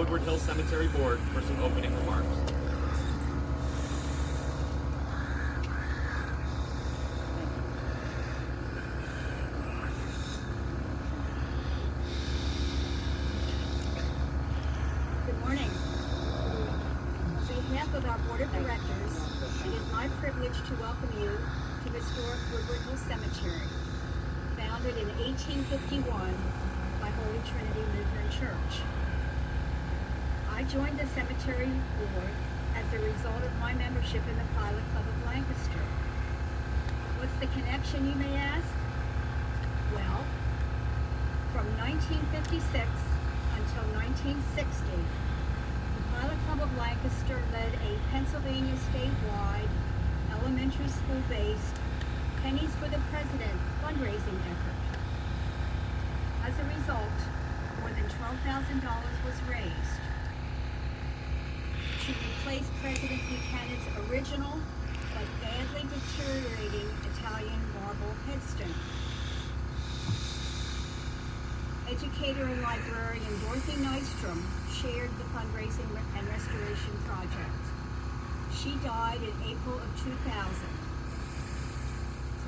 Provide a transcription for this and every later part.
Woodward Hill Cemetery Board for some opening remarks. Good morning. On behalf of our Board of Directors, it is my privilege to welcome you to historic Woodward Hill Cemetery, founded in 1851 by Holy Trinity Lutheran Church. I joined the cemetery board as a result of my membership in the Pilot Club of Lancaster. What's the connection, you may ask? Well, from 1956 until 1960, the Pilot Club of Lancaster led a Pennsylvania statewide, elementary school-based Pennies for the President fundraising effort. As a result, more than $12,000 was raised to replace President Buchanan's original but badly deteriorating Italian marble headstone. Educator and librarian Dorothy Nystrom shared the fundraising and restoration project. She died in April of 2000.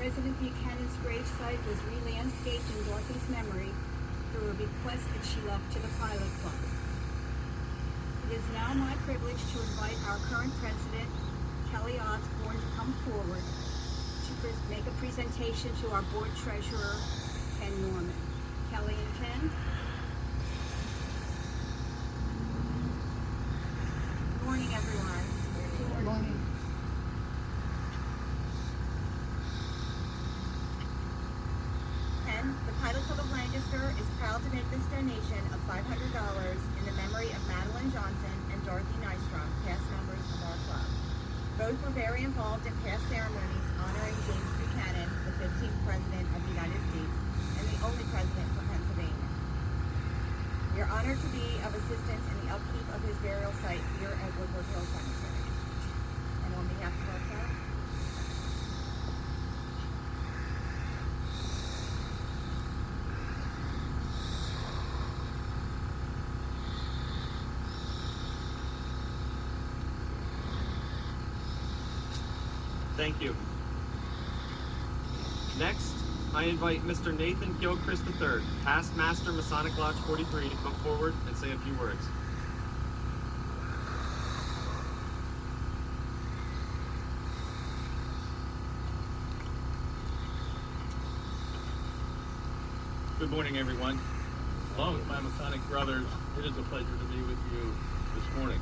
President Buchanan's gravesite was re-landscaped in Dorothy's memory through a bequest that she left to the Pilot Club. It is now my privilege to invite our current president, Kelly Osborne, to come forward to make a presentation to our board treasurer, Ken Norman. Kelly and Ken. Good morning, everyone. Good morning. Ken, the Pilot Club of Lancaster is proud to make this donation of $500 in the memory of Madeline Johnson and Dorothy Nystrom, past members of our club. Both were very involved in past ceremonies honoring James Buchanan, the 15th President of the United States and the only President for Pennsylvania. We are honored to be of assistance in the upkeep of his burial site here at Woodward Hill Cemetery. And on behalf of our club, Thank you. Next, I invite Mr. Nathan Gilchrist III, past Master Masonic Lodge 43, to come forward and say a few words. Good morning, everyone. Along with my Masonic brothers, it is a pleasure to be with you this morning.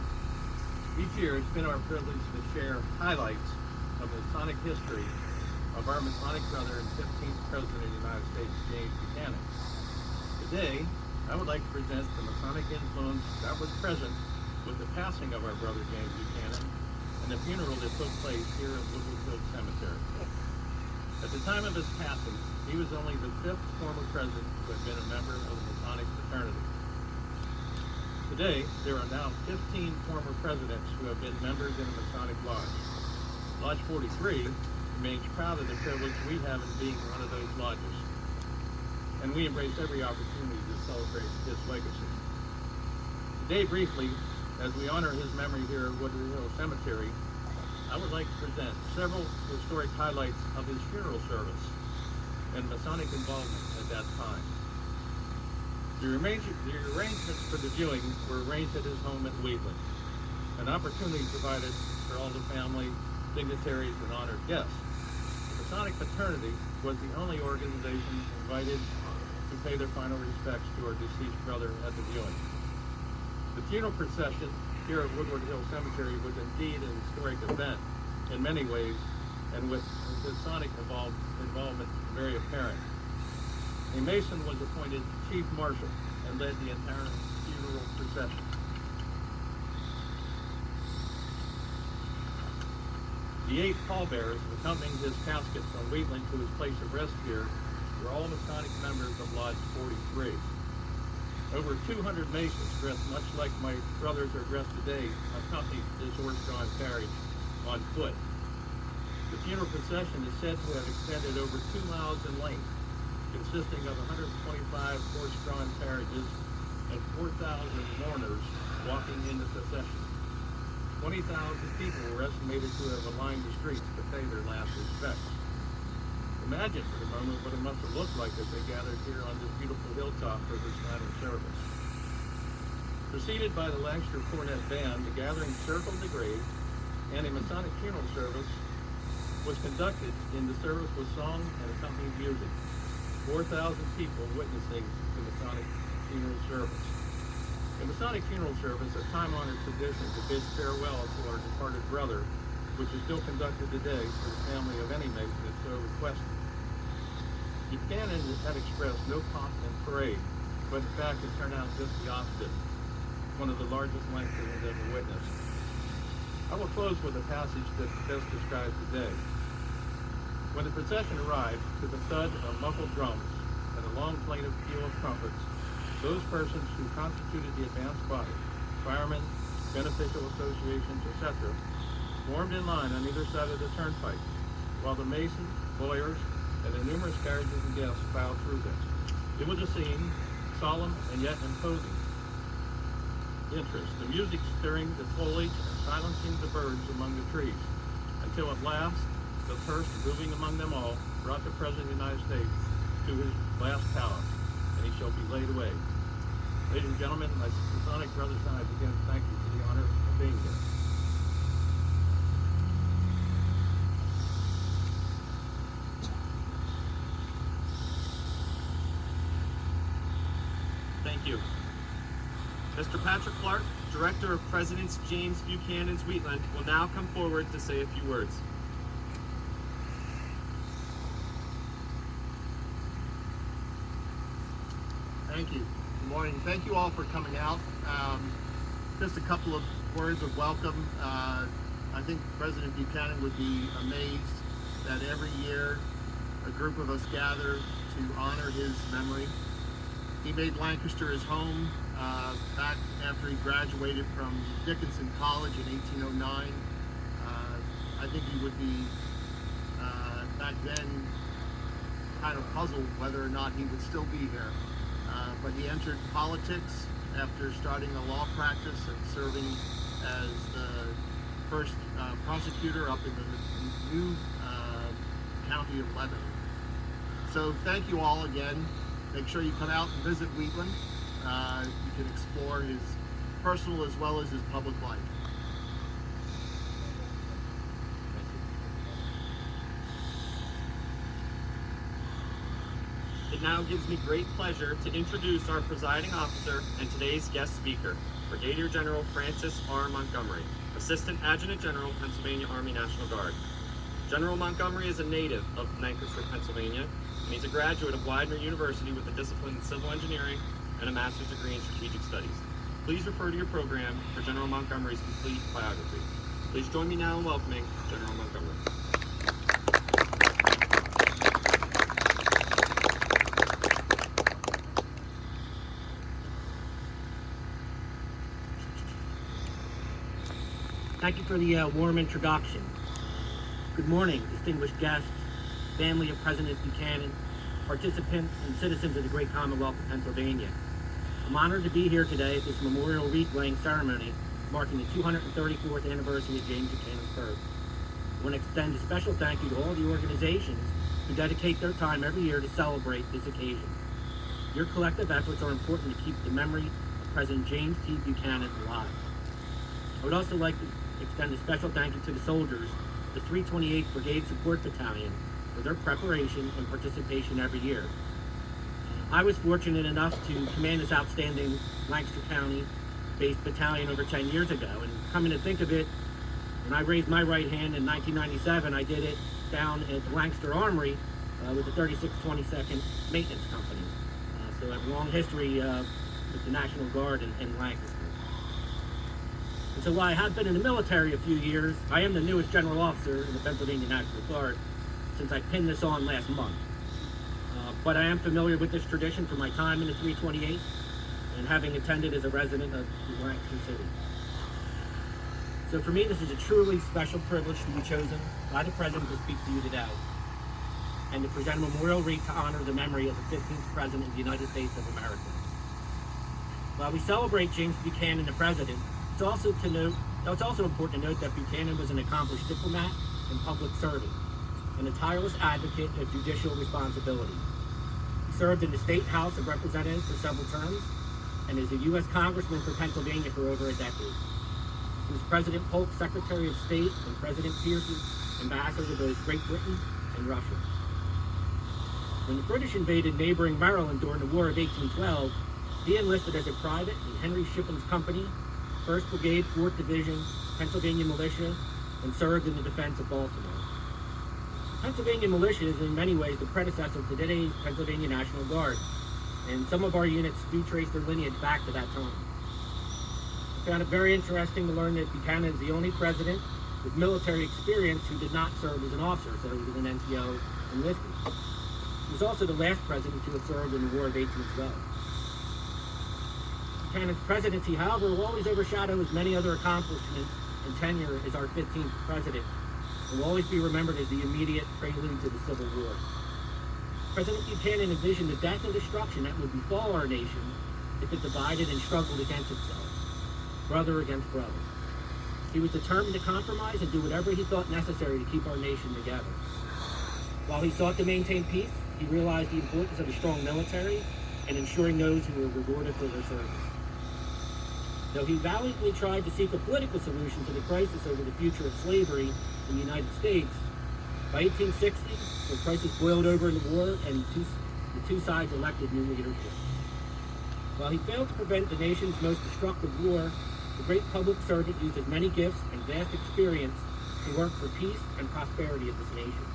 Each year, it's been our privilege to share highlights of Masonic history of our Masonic brother and 15th President of the United States, James Buchanan. Today, I would like to present the Masonic influence that was present with the passing of our brother James Buchanan and the funeral that took place here at Woodward Hill Cemetery. At the time of his passing, he was only the 5th former president who had been a member of the Masonic fraternity. Today, there are now 15 former presidents who have been members in the Masonic Lodge. Lodge 43 remains proud of the privilege we have in being one of those lodges, and we embrace every opportunity to celebrate his legacy. Today, briefly, as we honor his memory here at Woodward Hill Cemetery, I would like to present several historic highlights of his funeral service and Masonic involvement at that time. The arrangements for the viewing were arranged at his home at Wheatland, an opportunity provided for all the family, dignitaries, and honored guests. The Masonic fraternity was the only organization invited to pay their final respects to our deceased brother at the viewing. The funeral procession here at Woodward Hill Cemetery was indeed an historic event in many ways, and with Masonic involvement very apparent. A Mason was appointed Chief Marshal and led the entire funeral procession. The 8 pallbearers accompanying his casket from Wheatland to his place of rest here were all Masonic members of Lodge 43. Over 200 Masons dressed much like my brothers are dressed today accompanied this horse-drawn carriage on foot. The funeral procession is said to have extended over 2 miles in length, consisting of 125 horse-drawn carriages and 4,000 mourners walking in the procession. 20,000 people were estimated to have aligned the streets to pay their last respects. Imagine for a moment what it must have looked like as they gathered here on this beautiful hilltop for this final service. Preceded by the Lancaster Cornet Band, the gathering circled the grave, and a Masonic funeral service was conducted. In the service was song and accompanying music. 4,000 people witnessing the Masonic funeral service. The Masonic funeral service, a time-honored tradition to bid farewell to our departed brother, which is still conducted today for the family of any Mason that so requested. Buchanan had expressed no pomp and parade, but in fact it turned out just the opposite, one of the largest Lancashire has ever witnessed. I will close with a passage that best describes the day. When the procession arrived, to the thud of muffled drums and a long plaintive peal of trumpets, those persons who constituted the advance body, firemen, beneficial associations, etc., formed in line on either side of the turnpike, while the masons, lawyers, and the numerous carriages and guests filed through them. It was a scene, solemn and yet imposing. Interest, the music stirring the foliage and silencing the birds among the trees, until at last, the hearse moving among them all, brought the President of the United States to his last palace, and he shall be laid away. Ladies and gentlemen, my Masonic brothers and I again thank you for the honor of being here. Thank you. Mr. Patrick Clark, Director of President's James Buchanan's Wheatland, will now come forward to say a few words. Thank you. Good morning. Thank you all for coming out. Just a couple of words of welcome. I think President Buchanan would be amazed that every year a group of us gather to honor his memory. He made Lancaster his home back after he graduated from Dickinson College in 1809. I think he would be, back then, kind of puzzled whether or not he would still be here. But he entered politics after starting a law practice and serving as the first prosecutor up in the new county of Lebanon. So thank you all again. Make sure you come out and visit Wheatland. You can explore his personal as well as his public life. It now gives me great pleasure to introduce our presiding officer and today's guest speaker, Brigadier General Francis R. Montgomery, Assistant Adjutant General, Pennsylvania Army National Guard. General Montgomery is a native of Lancaster, Pennsylvania, and he's a graduate of Widener University with a discipline in civil engineering and a master's degree in strategic studies. Please refer to your program for General Montgomery's complete biography. Please join me now in welcoming General Montgomery. Thank you for the warm introduction. Good morning, distinguished guests, family of President Buchanan, participants, and citizens of the great Commonwealth of Pennsylvania. I'm honored to be here today at this memorial wreath-laying ceremony marking the 234th anniversary of James Buchanan's birth. I want to extend a special thank you to all the organizations who dedicate their time every year to celebrate this occasion. Your collective efforts are important to keep the memory of President James T. Buchanan alive. I would also like to extend a special thank you to the soldiers, the 328th Brigade Support Battalion, for their preparation and participation every year. I was fortunate enough to command this outstanding Lancaster County-based battalion over 10 years ago, and coming to think of it, when I raised my right hand in 1997, I did it down at the Lancaster Armory with the 36th 22nd Maintenance Company. So I have a long history with the National Guard in Lancaster. And so while I have been in the military a few years, I am the newest general officer in the Pennsylvania National Guard since I pinned this on last month. But I am familiar with this tradition from my time in the 328 and having attended as a resident of Lancaster City. So for me, this is a truly special privilege to be chosen by the President to speak to you today and to present a memorial wreath to honor the memory of the 15th President of the United States of America. While we celebrate James Buchanan, the president, it's also important to note that Buchanan was an accomplished diplomat and public servant, and a tireless advocate of judicial responsibility. He served in the State House of Representatives for several terms, and is a U.S. Congressman for Pennsylvania for over a decade. He was President Polk's Secretary of State and President Pierce's ambassador to both Great Britain and Russia. When the British invaded neighboring Maryland during the War of 1812, he enlisted as a private in Henry Shippen's company, 1st Brigade, 4th Division, Pennsylvania Militia, and served in the defense of Baltimore. Pennsylvania Militia is in many ways the predecessor to today's Pennsylvania National Guard, and some of our units do trace their lineage back to that time. I found it very interesting to learn that Buchanan is the only president with military experience who did not serve as an officer, so he was an NCO enlisted. He was also the last president to have served in the War of 1812. Buchanan's presidency, however, will always overshadow his many other accomplishments and tenure as our 15th president, and will always be remembered as the immediate prelude to the Civil War. President Buchanan envisioned the death and destruction that would befall our nation if it divided and struggled against itself, brother against brother. He was determined to compromise and do whatever he thought necessary to keep our nation together. While he sought to maintain peace, he realized the importance of a strong military and ensuring those who were rewarded for their service. Though he valiantly tried to seek a political solution to the crisis over the future of slavery in the United States, by 1860, the crisis boiled over in the war, and the two sides elected new leadership. While he failed to prevent the nation's most destructive war, the great public servant used his many gifts and vast experience to work for peace and prosperity of this nation.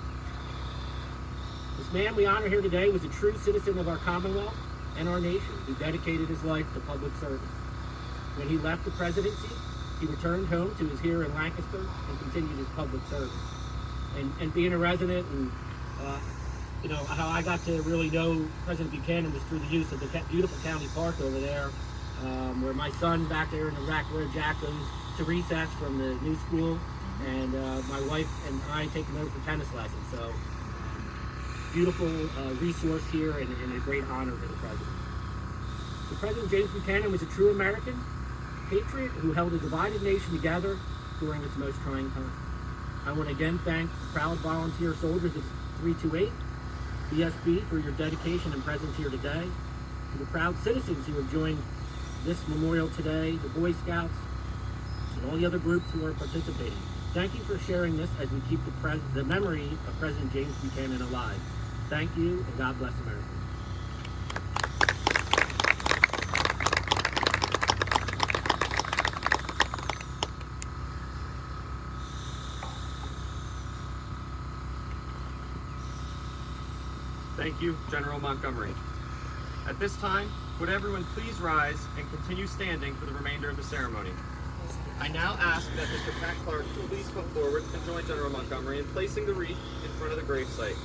This man we honor here today was a true citizen of our Commonwealth and our nation, who dedicated his life to public service. When he left the presidency, he returned home to his here in Lancaster and continued his public service. And being a resident, and how I got to really know President Buchanan was through the use of the beautiful county park over there, where my son back there in the Rack Road, Jack, goes to recess from the new school, and my wife and I take him over for tennis lessons. So beautiful resource here, and a great honor for the president. The President James Buchanan was a true American patriot who held a divided nation together during its most trying time. I want to again thank the proud volunteer soldiers of 328, BSB, for your dedication and presence here today. To the proud citizens who have joined this memorial today, the Boy Scouts, and all the other groups who are participating. Thank you for sharing this as we keep the memory of President James Buchanan alive. Thank you, and God bless America. Thank you, General Montgomery. At this time, would everyone please rise and continue standing for the remainder of the ceremony. I now ask that Mr. Pat Clark please come forward and join General Montgomery in placing the wreath in front of the gravesite.